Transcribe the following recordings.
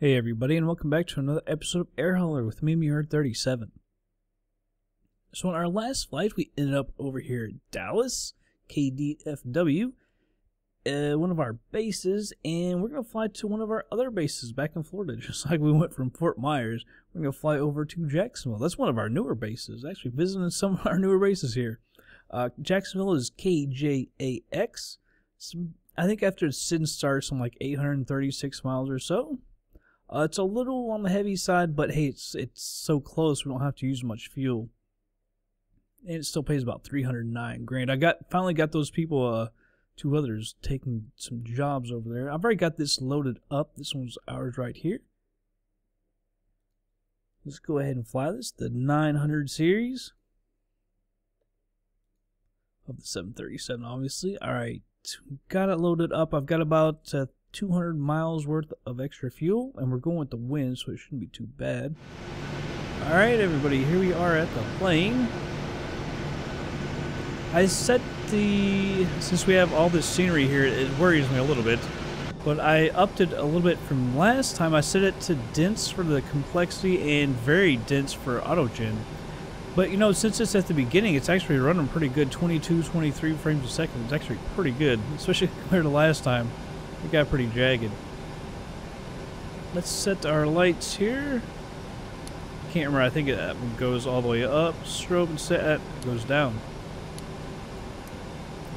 Hey everybody, and welcome back to another episode of Air Hauler with me, Herd37. So on our last flight, we ended up over here at Dallas, KDFW, one of our bases, and we're going to fly to one of our other bases back in Florida. Just like we went from Fort Myers, we're going to fly over to Jacksonville. That's one of our newer bases, actually visiting some of our newer bases here. Jacksonville is KJAX. So I think after Sin starts on like 836 miles or so. It's a little on the heavy side, but hey, it's so close we don't have to use much fuel, and it still pays about 309 grand. I finally got those people, two others, taking some jobs over there. I've already got this loaded up. This one's ours right here. Let's go ahead and fly this, the 900 series of the 737, obviously. All right, got it loaded up. I've got about 200 miles worth of extra fuel, and we're going with the wind, so it shouldn't be too bad. Alright everybody, here we are at the plane. I set since we have all this scenery here, it worries me a little bit, but I upped it a little bit from last time. I set it to dense for the complexity and very dense for autogen. But you know, since it's at the beginning, it's actually running pretty good, 22, 23 frames a second. It's actually pretty good, especially compared to last time. It got pretty jagged. Let's set our lights here. Can't remember, I think that one goes all the way up. Strobe and set goes down.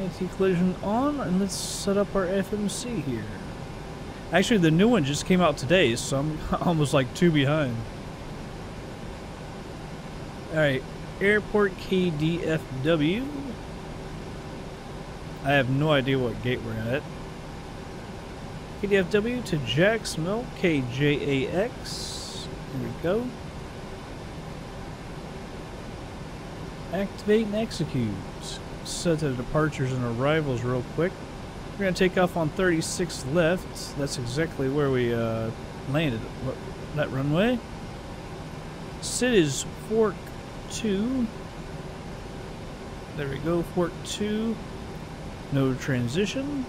Anti-collision on, and let's set up our FMC here. Actually, the new one just came out today, so I'm almost like 2 behind. Alright, Airport KDFW. I have no idea what gate we're at. KDFW to Jacksonville, KJAX. Here we go. Activate and execute. Set the departures and arrivals real quick. We're going to take off on 36 left. That's exactly where we landed. That runway. SID is Fork 2. There we go, Fork 2. No transition.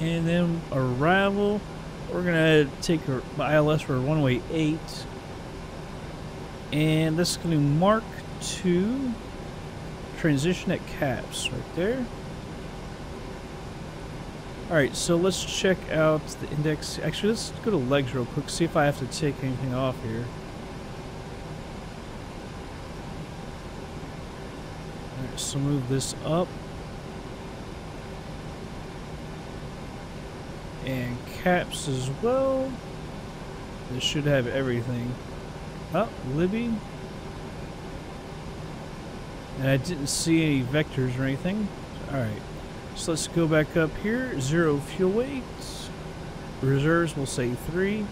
And then arrival, we're gonna take our ILS for runway 8, and this is gonna Mark 2 transition at caps right there. All right, so let's check out the index. Actually, let's go to legs real quick, see if I have to take anything off here. All right, so move this up. And caps as well. This should have everything. Oh, Libby. And I didn't see any vectors or anything. Alright. So let's go back up here. 0 fuel weight. Reserves, we'll say 3.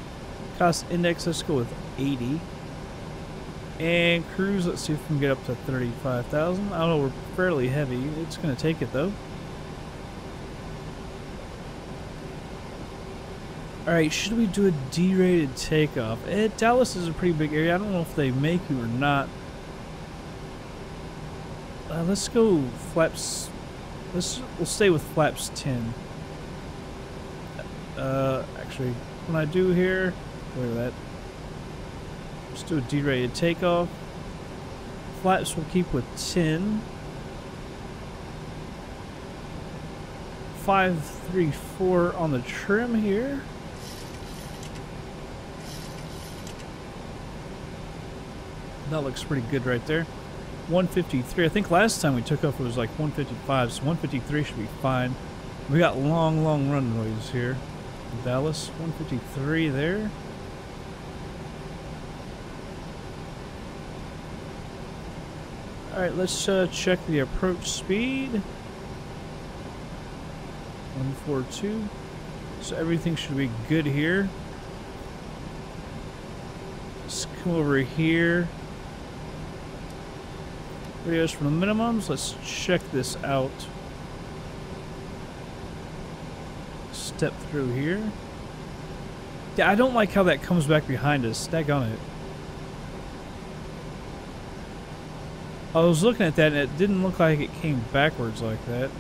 Cost index, let's go with 80. And cruise, let's see if we can get up to 35,000. I don't know, we're fairly heavy. It's going to take it though. Alright, should we do a D-rated takeoff? Dallas is a pretty big area. I don't know if they make you or not. Let's go flaps. We'll stay with flaps 10. Actually, when I do here, look at that. Let's do a D-rated takeoff. Flaps we'll keep with 10. 534 on the trim here. That looks pretty good right there. 153. I think last time we took off it was like 155, so 153 should be fine. We got long runways here in Dallas. 153 there. Alright, let's check the approach speed. 142. So everything should be good here. Let's come over here. Videos from the minimums. Let's check this out. Step through here. Yeah, I don't like how that comes back behind us. Daggone it. I was looking at that and it didn't look like it came backwards like that.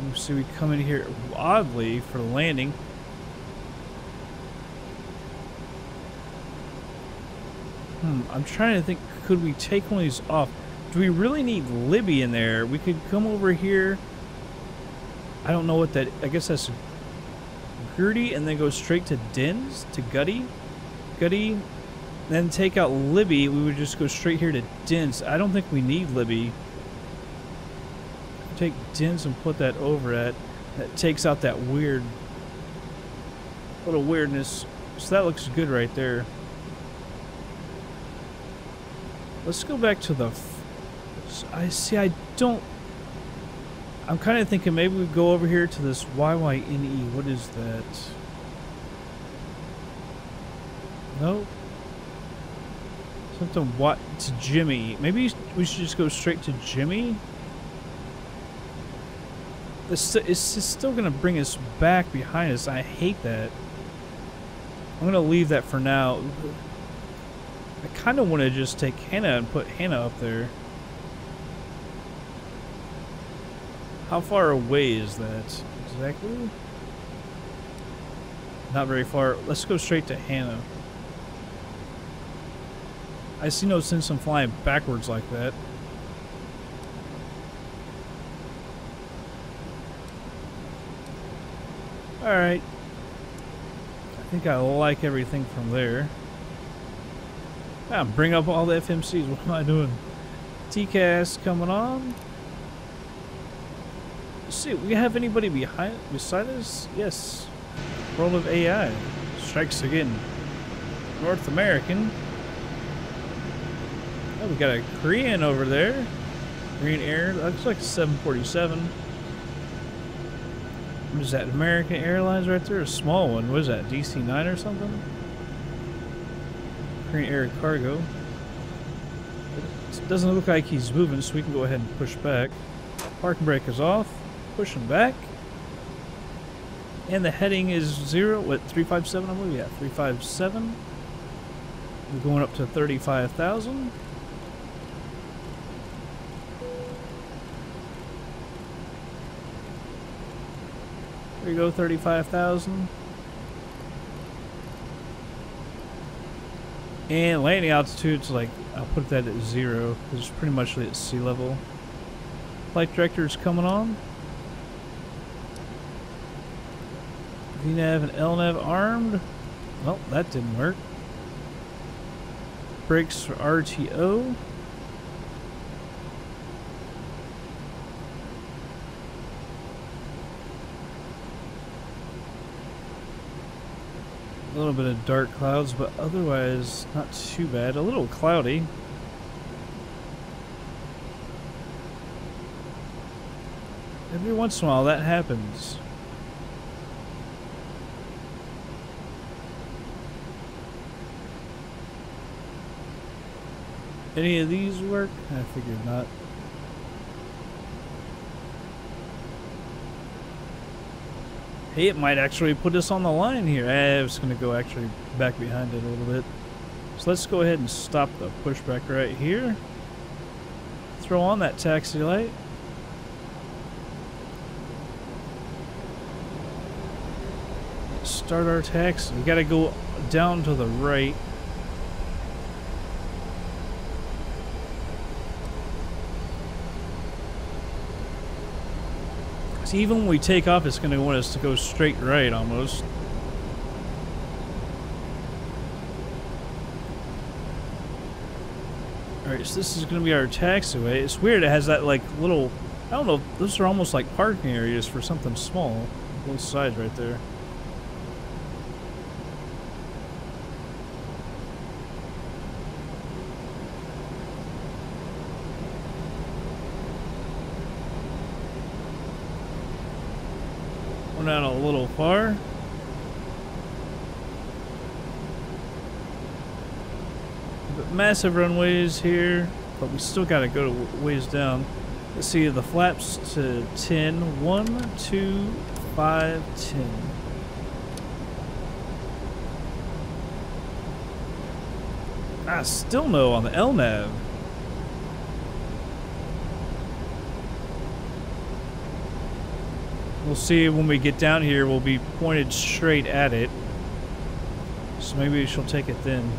You see we come in here oddly for landing. I'm trying to think, could we take one of these off? Do we really need Libby in there? We could come over here. I don't know what that, I guess that's Gertie, and then go straight to Dins, to Gutty, then take out Libby. We would just go straight here to Dins. I don't think we need Libby. Take Dins and put that over at, that takes out that weird, little weirdness. So that looks good right there. Let's go back to the, I don't, I'm kind of thinking maybe we go over here to this YYNE. What is that? No. Something what to Jimmy. Maybe we should just go straight to Jimmy. It's still gonna bring us back behind us. I hate that. I'm gonna leave that for now. I kind of want to just take Hannah and put Hannah up there. How far away is that exactly? Not very far. Let's go straight to Hannah. I see no sense in flying backwards like that. Alright. I think I like everything from there. Bring up all the FMCs. What am I doing? TCAS coming on. Let's see, we have anybody beside us? Yes. World of AI. Strikes again. North American. Oh, we got a Korean over there. Korean Air. That looks like a 747. What is that? American Airlines right there? A small one. What is that? DC-9 or something? Korean Air Cargo. It doesn't look like he's moving, so we can go ahead and push back. Parking brake is off. Pushing back. And the heading is 357, I believe? Yeah, 357. We're going up to 35,000. There you go, 35,000. And landing altitude's like, I'll put that at 0, because it's pretty much at sea level. Flight director is coming on. VNAV and LNAV armed. Well, that didn't work. Brakes for RTO. A little bit of dark clouds, but otherwise not too bad. A little cloudy. Every once in a while that happens. Any of these work? I figured not. Hey, it might actually put us on the line here. I was going to go actually back behind it a little bit. So let's go ahead and stop the pushback right here. Throw on that taxi light. Start our taxi. We got to go down to the right. See, even when we take off, it's going to want us to go straight right almost. Alright, so this is going to be our taxiway. It's weird, it has that like little, I don't know, those are almost like parking areas for something small. Both sides right there. Down a little far. But massive runways here, but we still got to go ways down. Let's see the flaps to 10. 1, 2, 5, 10. Still no on the LNAV. We'll see when we get down here, we'll be pointed straight at it. So maybe she'll take it then.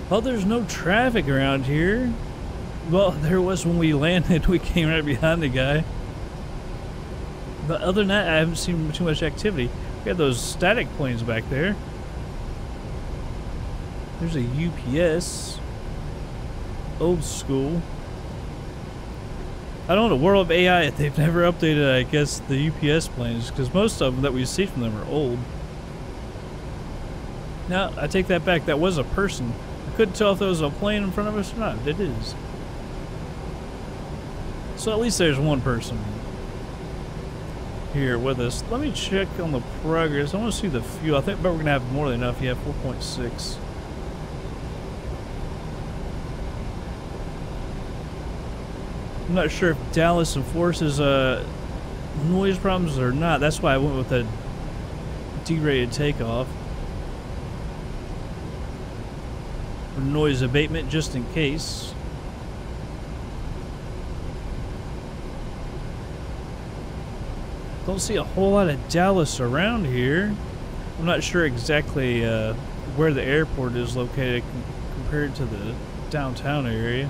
Well, there's no traffic around here. Well, there was when we landed. We came right behind the guy. But other than that, I haven't seen too much activity. We got those static planes back there. There's a UPS. Old school. I don't know, World of AI, they've never updated, I guess, the UPS planes, because most of them that we see from them are old. Now, I take that back. That was a person. I couldn't tell if there was a plane in front of us or not. It is. So at least there's one person here with us. Let me check on the progress. I want to see the fuel. I think we're going to have more than enough. Yeah, 4.6. I'm not sure if Dallas enforces noise problems or not. That's why I went with a derated takeoff. For noise abatement, just in case. Don't see a whole lot of Dallas around here. I'm not sure exactly where the airport is located compared to the downtown area.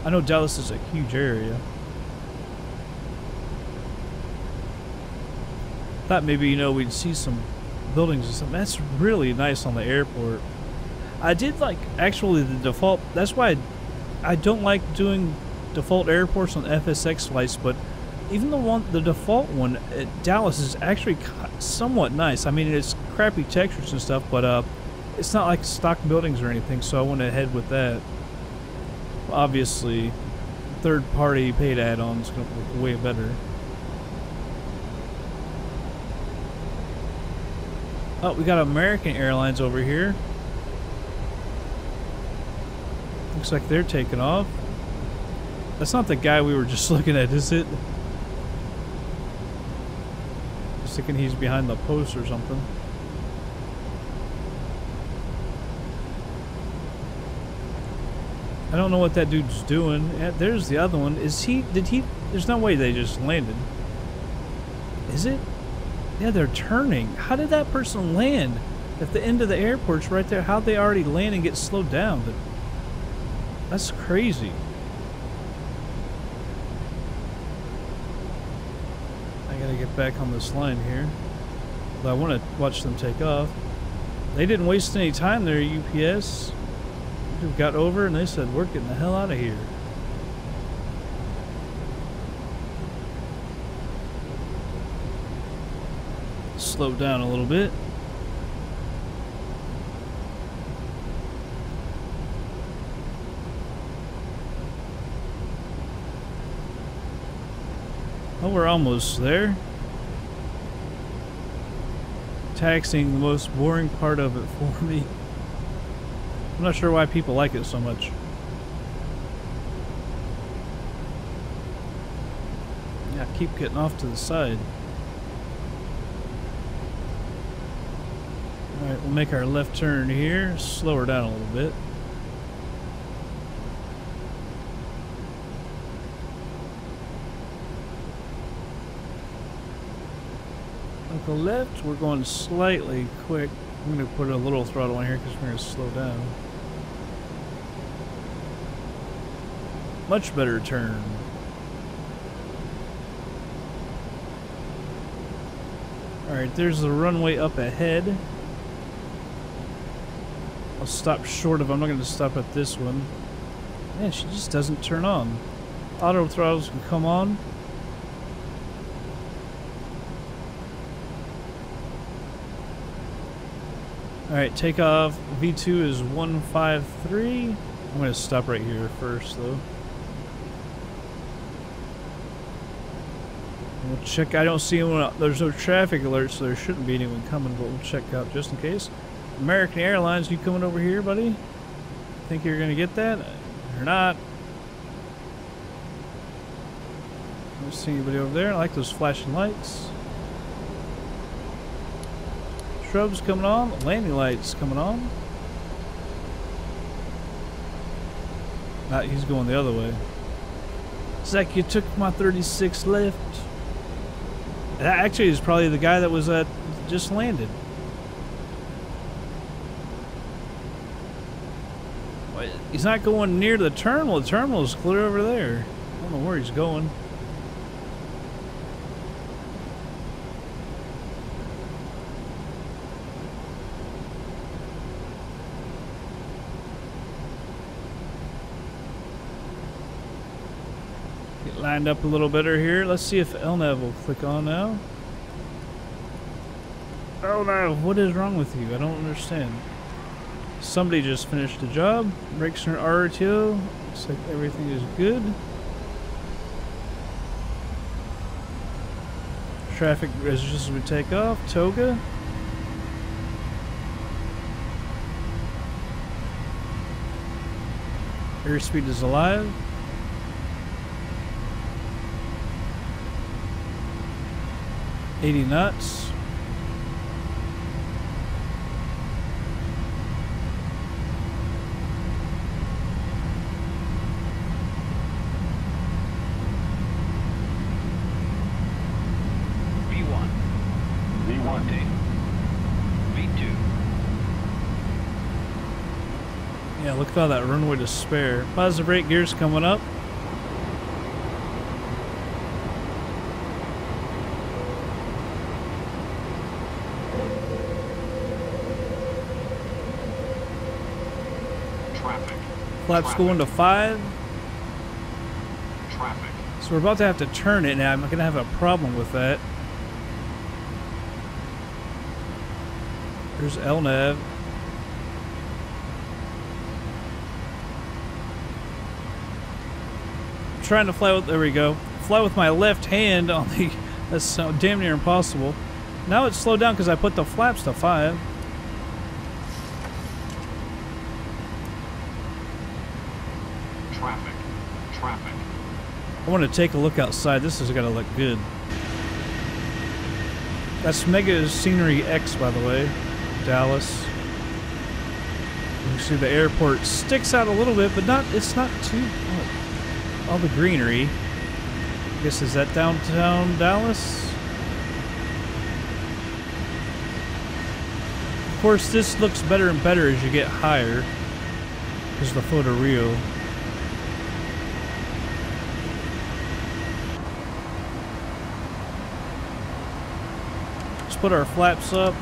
I know Dallas is a huge area. Thought maybe, you know, we'd see some buildings or something. That's really nice on the airport. I did like, actually, the default, that's why I don't like doing default airports on FSX flights, but even the default one at Dallas is actually somewhat nice. I mean, it's crappy textures and stuff, but it's not like stock buildings or anything, so I went ahead with that. Obviously, third-party paid add-ons going to look way better. Oh, we got American Airlines over here. Looks like they're taking off. That's not the guy we were just looking at, is it? Just thinking he's behind the post or something. I don't know what that dude's doing. Yeah, there's the other one. Is he? Did he? There's no way they just landed. Is it? Yeah, they're turning. How did that person land? At the end of the airport's right there. How'd they already land and get slowed down? That's crazy. I gotta get back on this line here. But I want to watch them take off. They didn't waste any time there, UPS. They got over and they said, we're getting the hell out of here. Slow down a little bit. Oh, we're almost there. Taxiing, the most boring part of it for me. I'm not sure why people like it so much. Yeah, keep getting off to the side. Alright, we'll make our left turn here. Slow her down a little bit. Go left, we're going slightly quick. I'm going to put a little throttle on here because we're going to slow down. Much better turn. Alright, there's the runway up ahead. I'll stop short of, I'm not going to stop at this one. Man, she just doesn't turn on. Auto throttles can come on. Alright, takeoff. V2 is 153. I'm going to stop right here first, though. We'll check. I don't see anyone. There's no traffic alerts, so there shouldn't be anyone coming, but we'll check out just in case. American Airlines, you coming over here, buddy? Think you're going to get that? You're not. I don't see anybody over there. I like those flashing lights. Shrubs coming on, landing lights coming on. He's going the other way. Zach, you took my 36 left. That actually is probably the guy that was just landed. He's not going near the terminal. The terminal is clear over there. I don't know where he's going. Get lined up a little better here. Let's see if LNAV will click on now. LNAV, what is wrong with you? I don't understand. Somebody just finished the job. Brakes are RTO. Looks like everything is good. Traffic as just as we take off. Toga. Airspeed is alive. $80 knots. Yeah, look at all that runway to spare. Positive rate gears coming up. Traffic. Flaps going to 5. Traffic. So we're about to have to turn it now. I'm going to have a problem with that. There's LNAV. Trying to fly with, there we go, fly with my left hand on the, that's damn near impossible. Now it's slowed down because I put the flaps to 5. Traffic. Traffic. I want to take a look outside. This has got to look good. That's MegaScenery X, by the way, Dallas. You can see the airport sticks out a little bit, but not, it's not too, all the greenery. I guess, is that downtown Dallas? Of course, this looks better and better as you get higher. This is the photo real. Let's put our flaps up.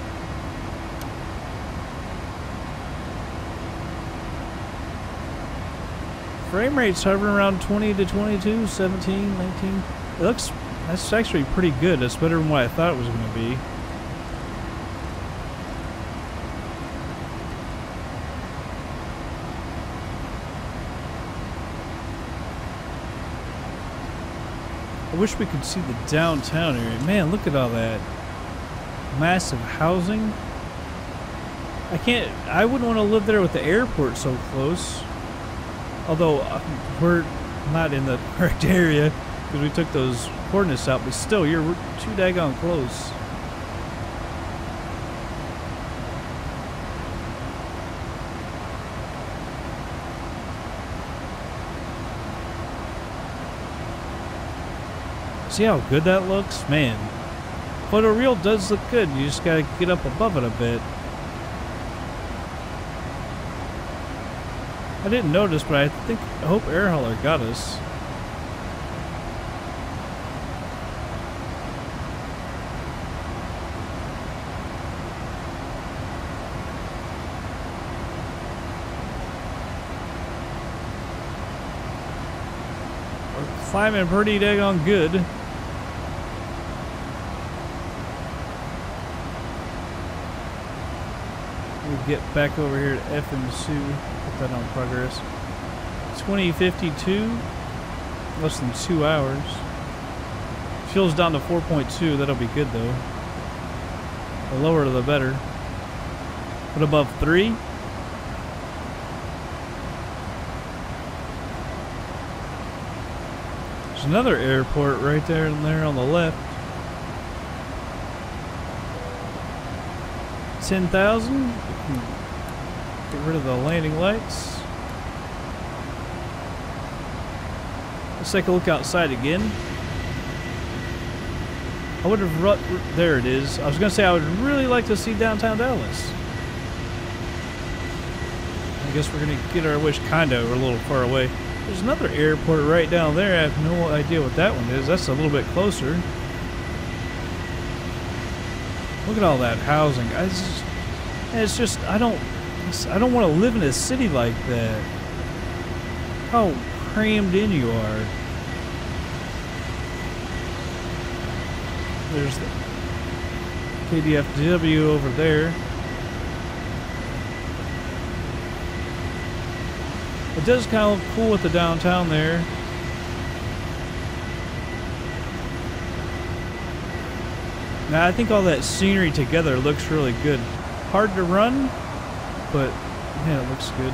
Frame rate's hovering around 20 to 22, 17, 19. It looks, that's actually pretty good. That's better than what I thought it was going to be. I wish we could see the downtown area. Man, look at all that massive housing. I wouldn't want to live there with the airport so close. Although we're not in the correct area because we took those coordinates out, but still, you're too daggone close. See how good that looks? Man, photo reel does look good. You just gotta get up above it a bit. I didn't notice, but I hope Air Hauler got us. We're climbing pretty daggone good. We'll get back over here to FMC. Put that on progress. 2052, less than 2 hours. Fuel's down to 4.2. That'll be good though. The lower the better. But above 3. There's another airport right there and there on the left. 10,000. Get rid of the landing lights. Let's take a look outside again. I would have there it is. I was gonna say I would really like to see downtown Dallas. I guess we're gonna get our wish kinda. We're a little far away. There's another airport right down there. I have no idea what that one is. That's a little bit closer. Look at all that housing. It's just I don't want to live in a city like that. How crammed in you are. There's the KDFW over there. It does kind of look cool with the downtown there. Now I think all that scenery together looks really good. Hard to run, but yeah, it looks good.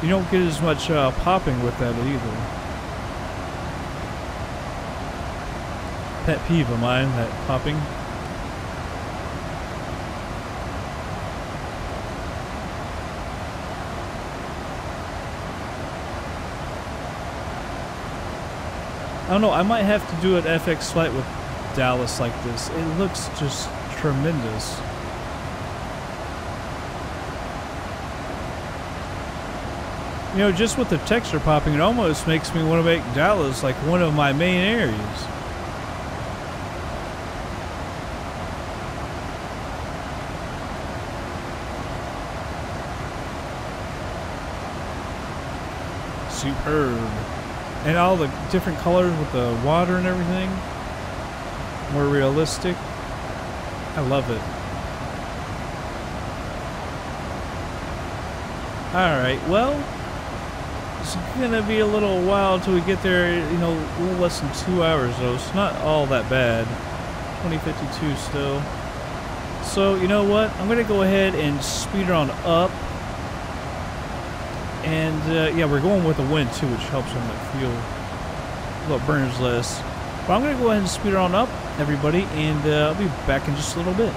You don't get as much popping with that either. Pet peeve of mine, that popping. I don't know, I might have to do an FX flight with Dallas like this. It looks just tremendous. You know, just with the texture popping, it almost makes me want to make Dallas like one of my main areas. Superb. And all the different colors with the water and everything. More realistic. I love it. Alright, well, it's gonna be a little while until we get there, you know, a little less than 2 hours though. It's not all that bad. 2052 still. So, you know what? I'm gonna go ahead and speed on up. And yeah, we're going with the wind too, which helps on that fuel. Well, it burns less. But I'm going to go ahead and speed on up, everybody, and I'll be back in just a little bit.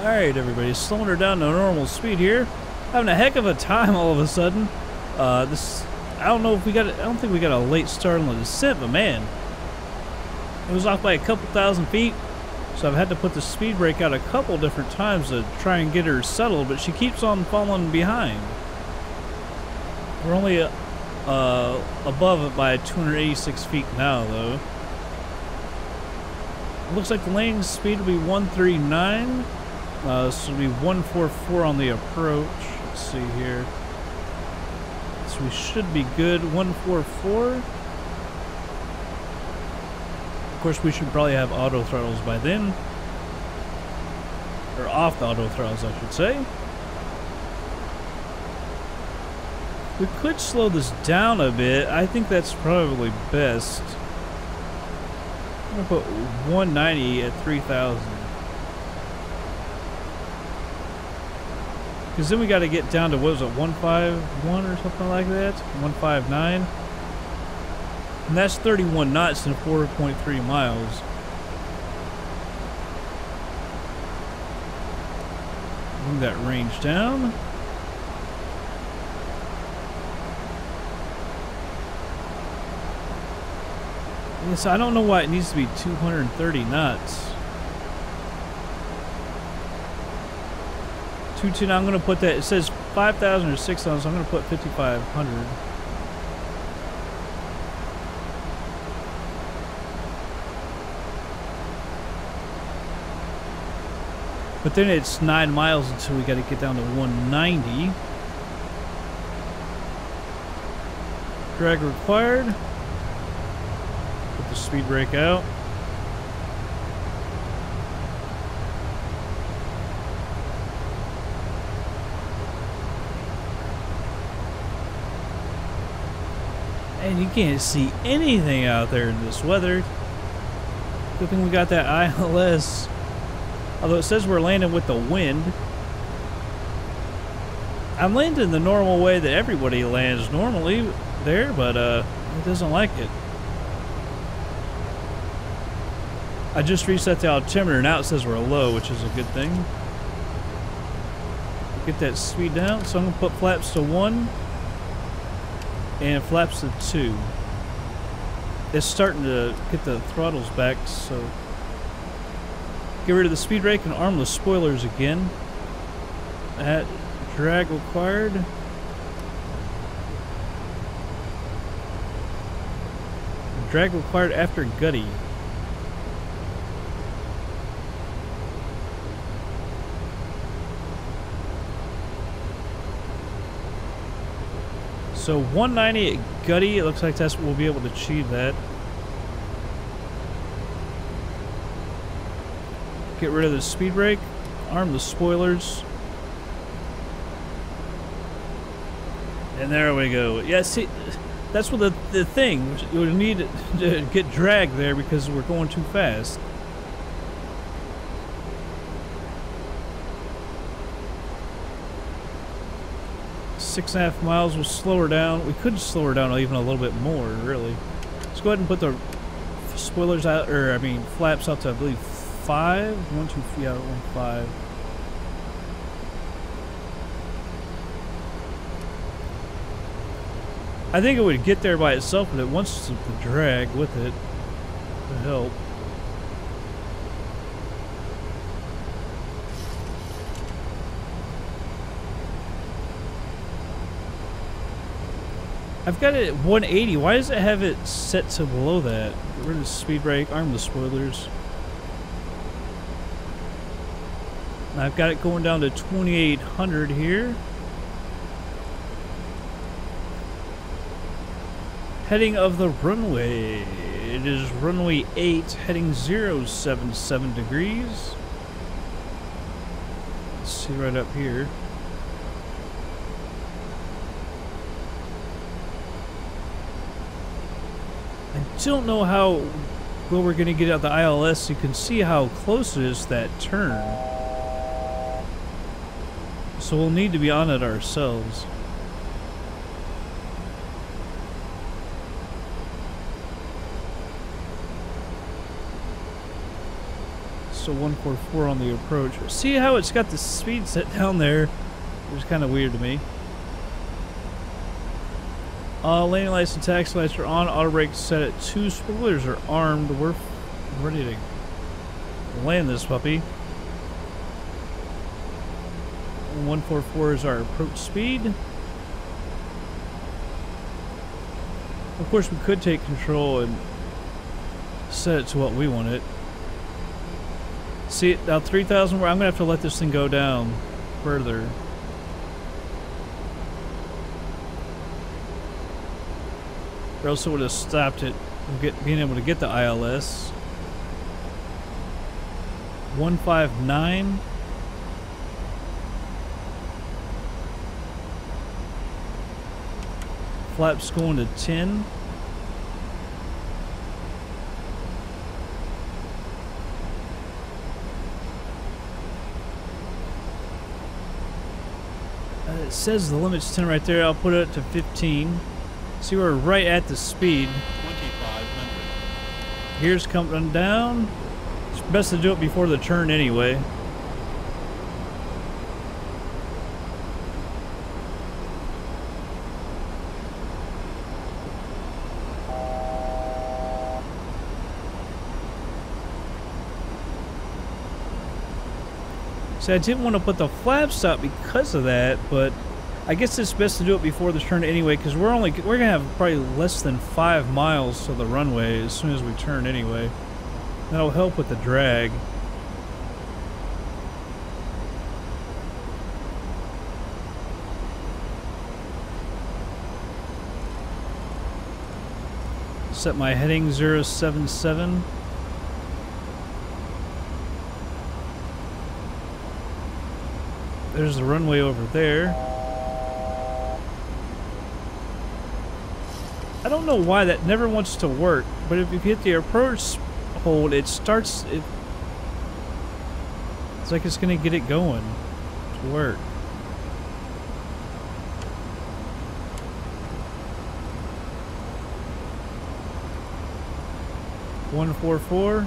Alright everybody, slowing her down to normal speed here. Having a heck of a time all of a sudden. I don't know if we got I don't think we got a late start on the descent, but man, it was off by a couple thousand feet. So I've had to put the speed brake out a couple different times to try and get her settled, but she keeps on falling behind. We're only above it by 286 feet now though. It looks like the landing speed will be 139. This will be 144 on the approach. Let's see here. So we should be good. 144. Of course, we should probably have auto throttles by then. Or off the auto throttles, I should say. We could slow this down a bit. I think that's probably best. I'm going to put 190 at 3,000. Because then we got to get down to, what was it, 151 or something like that? 159. And that's 31 knots and 4.3 miles. Bring that range down. Yes, I don't know why it needs to be 230 knots. 210, I'm going to put that, it says 5,000 or 6,000, so I'm going to put 5,500. But then it's 9 miles until we got to get down to 190. Drag required. Put the speed brake out. And you can't see anything out there in this weather. Good thing we got that ILS. Although it says we're landing with the wind. I'm landing the normal way that everybody lands normally there, but it doesn't like it. I just reset the altimeter, now it says we're low, which is a good thing. Get that speed down, so I'm going to put flaps to 1 and flaps to 2. It's starting to get the throttles back, so get rid of the speed brake and arm the spoilers again. At drag required. Drag required after gutty. So 190 at gutty, it looks like that's we'll be able to achieve that. Get rid of the speed brake, arm the spoilers. And there we go. Yeah, see, that's what the thing, you need to get drag there because we're going too fast. Six and a half miles will slow her down. We could slow her down even a little bit more, really. Let's go ahead and put the spoilers out, or I mean flaps out to, I believe, 5? 1, 2, yeah, 1, 5. I think it would get there by itself, but it wants the drag with it to help. I've got it at 180. Why does it have it set to below that? Get rid of the speed brake, arm the spoilers. Now I've got it going down to 2,800 here. Heading of the runway. It is runway 8, heading 077 degrees. Let's see right up here. I don't know how well we're going to get out the ILS. You can see how close it is to that turn. So we'll need to be on it ourselves. So 144 on the approach. See how it's got the speed set down there? It was kind of weird to me. Landing lights and taxi lights are on. Auto brakes set at 2. Spoilers are armed. We're ready to land this puppy. 144 is our approach speed. Of course, we could take control and set it to what we want it. See, now 3,000, I'm going to have to let this thing go down further. Or else it would have stopped it from being able to get the ILS. 159. Flaps going to 10. It says the limit's 10 right there. I'll put it to 15. See, we're right at the speed. 2,500. Gears coming down. It's best to do it before the turn anyway. See, I didn't want to put the flaps up because of that, but I guess it's best to do it before the turn anyway, because we're gonna have probably less than 5 miles to the runway as soon as we turn anyway. That'll help with the drag. Set my heading 077. There's the runway over there. I don't know why that never wants to work, but if you hit the approach hold, it starts. It's like it's gonna get it going to work. One 144.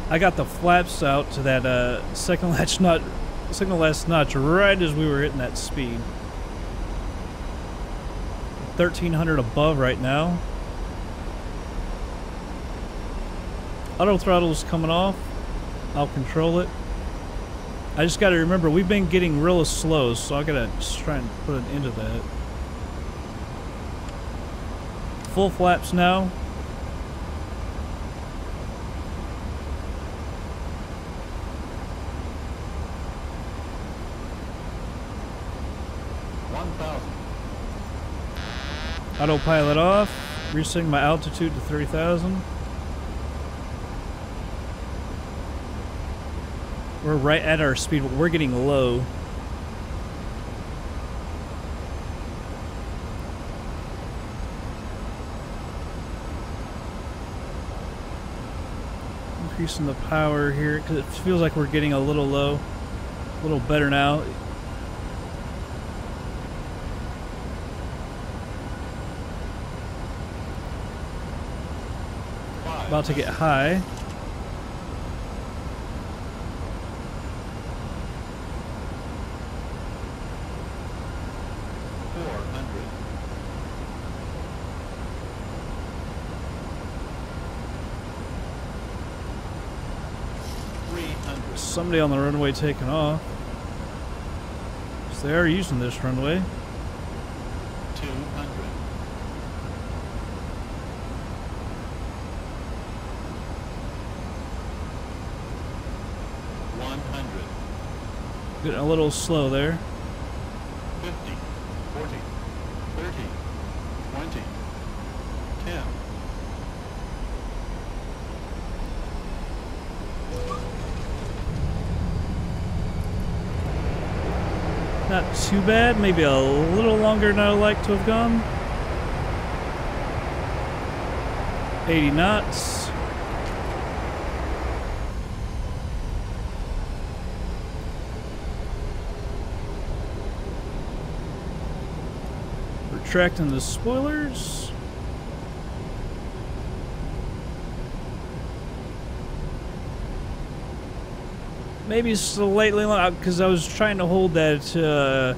I got the flaps out to that second last notch right as we were hitting that speed. 1,300 above right now. Auto throttle's coming off. I'll control it. I just got to remember we've been getting real slow, so I gotta just try and put an end to that. Full flaps now. Autopilot off, resetting my altitude to 3,000. We're right at our speed, but we're getting low. Increasing the power here, because it feels like we're getting a little low. A little better now. About to get high. Somebody on the runway taking off. So they are using this runway. 200. Getting a little slow there. 50, 40, 30, 20, 10. Not too bad, maybe a little longer than I would like to have gone. 80 knots. Retracting the spoilers. Maybe slightly long, because I was trying to hold that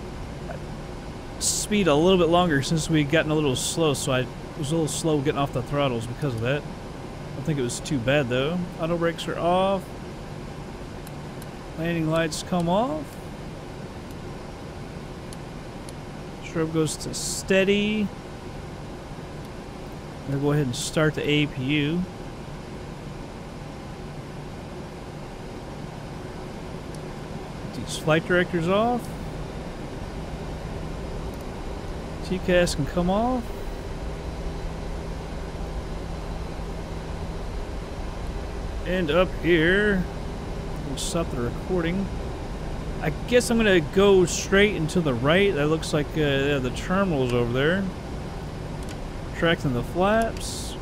speed a little bit longer since we had gotten a little slow, so I was a little slow getting off the throttles because of that. I don't think it was too bad though. Auto brakes are off. Landing lights come off. Strobe goes to steady. I'm gonna go ahead and start the APU. These flight directors off. TCAS can come off. And up here, we'll stop the recording. I guess I'm gonna go straight and to the right. That looks like the terminal's over there. Retracting the flaps.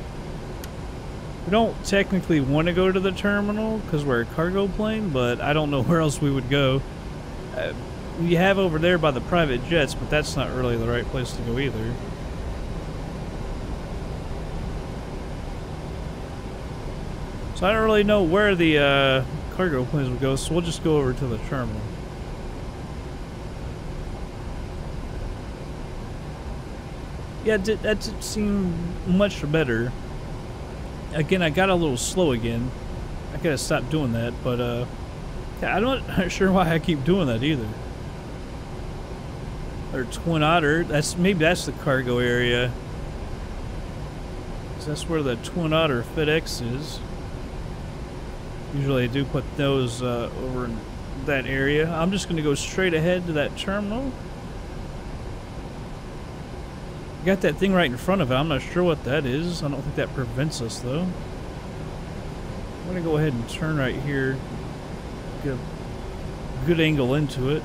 We don't technically want to go to the terminal because we're a cargo plane, but I don't know where else we would go. We have over there by the private jets, but that's not really the right place to go either. So I don't really know where the cargo planes would go, so we'll just go over to the terminal. Yeah, that did seem much better. Again, I got a little slow again. I gotta stop doing that, but yeah, I'm not sure why I keep doing that either. Or Twin Otter, maybe that's the cargo area. 'Cause that's where the Twin Otter FedEx is. Usually I do put those over in that area. I'm just gonna go straight ahead to that terminal. Got that thing right in front of it. I'm not sure what that is. I don't think that prevents us though. I'm gonna go ahead and turn right here. Get a good angle into it.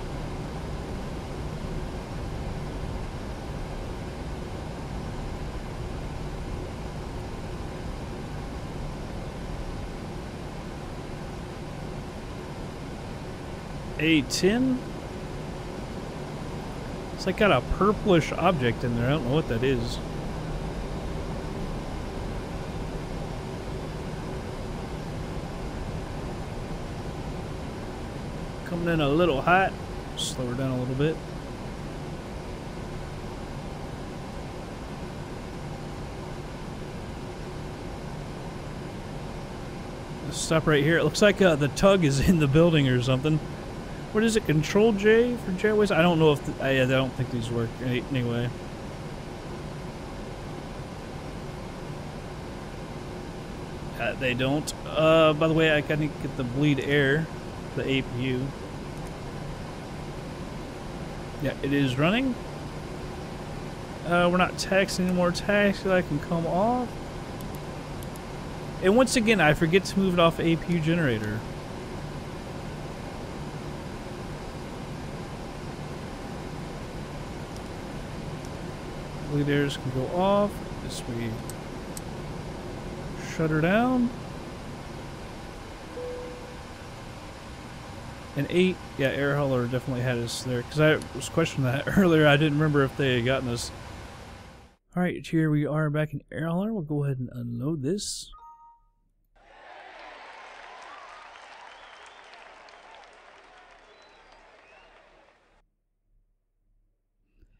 A10. It's like got a purplish object in there. I don't know what that is. Coming in a little hot. Slow her down a little bit. Stop right here. It looks like the tug is in the building or something. What is it? Control J for jetways? I don't know if I don't think these work anyway. They don't. By the way, I gotta get the bleed air, the APU. Yeah, it is running. We're not taxiing anymore. Taxi light can come off. And once again, I forget to move it off APU generator. Bleed airs can go off. This we shut her down. And 8, yeah, air hauler definitely had us there because I was questioning that earlier. I didn't remember if they had gotten us. All right, here we are back in air hauler. We'll go ahead and unload this.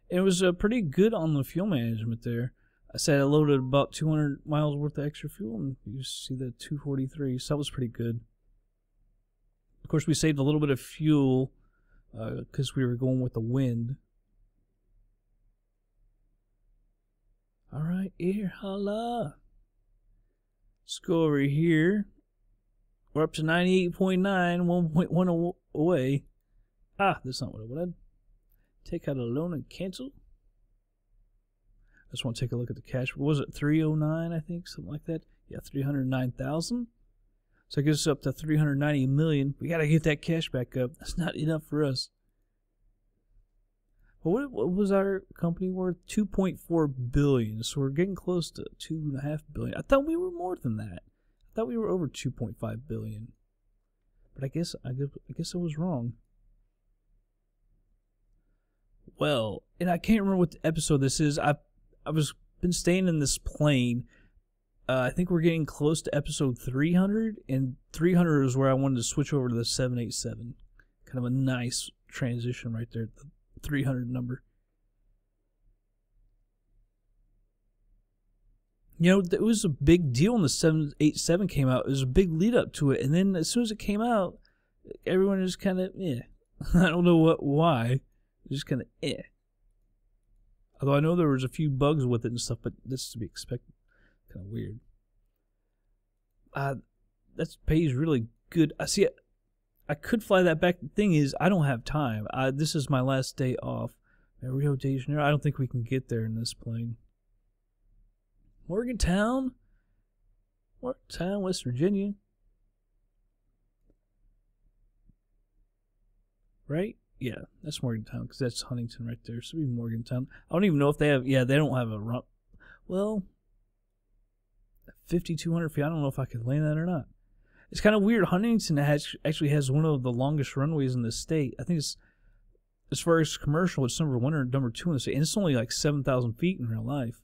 It was pretty good on the fuel management there. I said I loaded about 200 miles worth of extra fuel, and you see the 243, so that was pretty good. Of course, we saved a little bit of fuel because we were going with the wind. All right, air hauler. Let's go over here. We're up to 98.9, 1.1 away. Ah, that's not what I wanted. Take out a loan and cancel. I just want to take a look at the cash. What was it? 309, I think, something like that. Yeah, 309,000. So it gets us up to 390 million. We got to get that cash back up. That's not enough for us. Well, what was our company worth? 2.4 billion. So we're getting close to 2.5 billion. I thought we were more than that. I thought we were over 2.5 billion. But I guess I was wrong. Well, and I can't remember what episode this is. I was been staying in this plane. I think we're getting close to episode 300, and 300 is where I wanted to switch over to the 787. Kind of a nice transition right there, the 300 number. You know, it was a big deal when the 787 came out. It was a big lead up to it, and then as soon as it came out, everyone just kind of, I don't know why. Just kind of, Although I know there was a few bugs with it and stuff, but this is to be expected. Kind of weird. That pays really good. I see it. I could fly that back. The thing is, I don't have time. This is my last day off. Rio de Janeiro. I don't think we can get there in this plane. Morgantown, West Virginia. Right? Yeah, that's Morgantown, because that's Huntington right there. So it'd be Morgantown. I don't even know if they have, they don't have a run. Well, 5,200 feet, I don't know if I could land that or not. It's kind of weird. Huntington actually has one of the longest runways in the state. I think it's, as far as commercial, it's number 1 or number 2 in the state. And it's only like 7,000 feet in real life.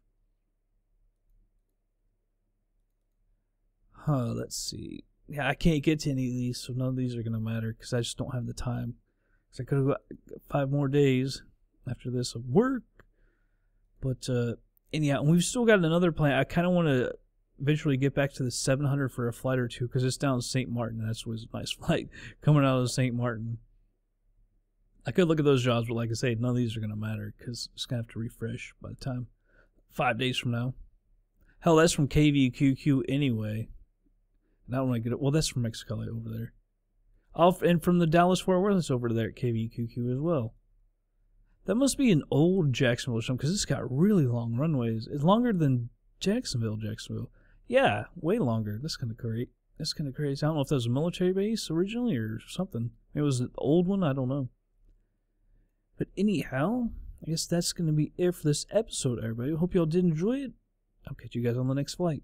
Let's see. Yeah, I can't get to any of these, so none of these are going to matter, because I just don't have the time. Because I could have got 5 more days after this of work. But, anyhow, and we've still got another plan. I kind of want to eventually get back to the 700 for a flight or two, because it's down in St. Martin. That's always a nice flight coming out of St. Martin. I could look at those jobs, but like I say, none of these are going to matter, because it's going to have to refresh by the time 5 days from now. Hell, that's from KVQQ anyway. And I don't want to get it. Well, that's from Mexico over there. And from the Dallas-Fort Worth, it's over there at KVQQ as well. That must be an old Jacksonville or something, because it's got really long runways. It's longer than Jacksonville. Yeah, way longer. That's kind of great. That's kind of crazy. I don't know if that was a military base originally or something. Maybe it was an old one. I don't know. But anyhow, I guess that's going to be it for this episode, everybody. I hope y'all did enjoy it. I'll catch you guys on the next flight.